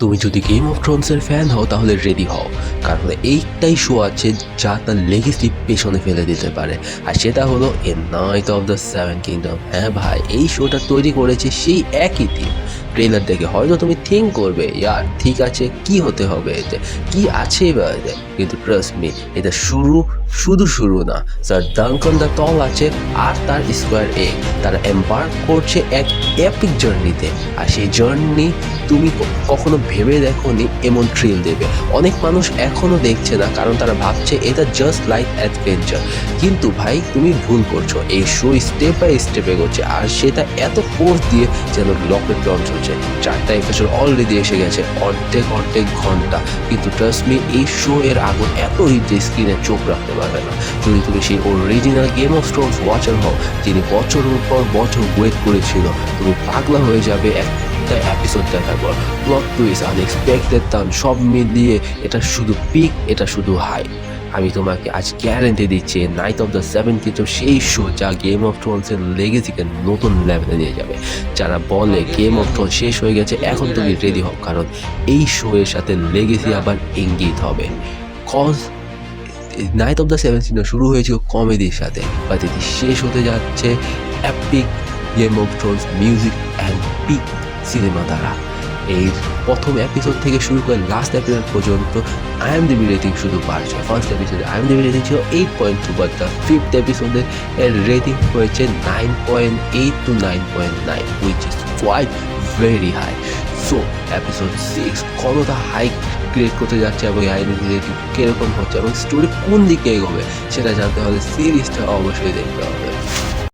তুমি যদি game of থ্রোনসের fan হও তাহলে রেডি হও, কারণ এইটাই শো আছে যা তার লেগেসি পেছনে ফেলে দিতে পারে। আর সেটা হলো a knight of the seven kingdom. হ্যাঁ ভাই, এই শোটা তৈরি করেছে সেই একই টিম। ট্রেলার দেখে হয়তো তুমি থিঙ্ক করবে ইয়ার ঠিক আছে, কি হতে হবে এতে, কি আছে এবার এতে, কিন্তু ট্রাস্ট মি, এটা শুধু শুরু না। স্যার ডানকান দ্য টল আছে আর তার স্কোয়ার এ, তারা এম্বার্ক করছে এক এপিক জার্নিতে। আর সেই জার্নি তুমি কখনো ভেবে দেখোনি এমন থ্রিল দেবে। অনেক মানুষ এখনো দেখছে না, কারণ তারা ভাবছে এটা জাস্ট লাইক অ্যাডভেঞ্চার। কিন্তু ভাই তুমি ভুল করছো, এই শো স্টেপ বাই স্টেপ এগোচ্ছে, আর সেটা এত ফোর্স দিয়ে যেন রকেট লঞ্চ হচ্ছে। 4টা এপিসোড অলরেডি এসে গেছে, অর্ধেক ঘন্টা। কিন্তু ট্রাস্ট মি, এই শো এর আগুন এত হিট যে স্ক্রিনে চোখ রাখতে পারবে না। যদি তুমি সেই original game of Thrones watcher হও, যিনি বছরের পর বছর ওয়েট করেছিল, তুমি পাগলা হয়ে যাবে একটা এপিসোড দেখার পর। প্লট টুইস্ট, আনএক্সপেক্টেড টার্ন, সব মিলিয়ে এটা শুধু পিক, এটা শুধু হাই। আমি তোমাকে আজ গ্যারেন্টি দিচ্ছি, নাইট অফ দ্য সেভেন কিন্তু সেই শো যা গেম অফ থ্রোনসের লেগেসিকে নতুন লেভেলে নিয়ে যাবে। যারা বলে গেম অফ থ্রোনস শেষ হয়ে গেছে, এখন তুমি রেডি হও, কারণ এই শো এর সাথে লেগেসি আবার ইঙ্গিত হবে। Cause knight of the seven season শুরু হয়েছিল কমেডির সাথে, বাট এটি শেষ হতে যাচ্ছে epic Game of Thrones music and peak cinema দ্বারা। এই প্রথম এপিসোড থেকে শুরু করে লাস্ট এপিসোড পর্যন্ত IMDb রেটিং শুধু বাড়ছে। ফার্স্ট এপিসোডে IMDb রেটিং ছিল 8.2, বাট দ্য ফিফথ এপিসোডে এর রেটিং হয়েছে 9.8 to 9.9, which is quite very high. So episode 6 কতটা হাই ক্রিয়েট করতে যাচ্ছে এবং IMDb রেটিং কীরকম হচ্ছে এবং স্টোরি কোন দিকে এগোবে সেটা জানতে হলে সিরিজটা অবশ্যই দেখতে হবে।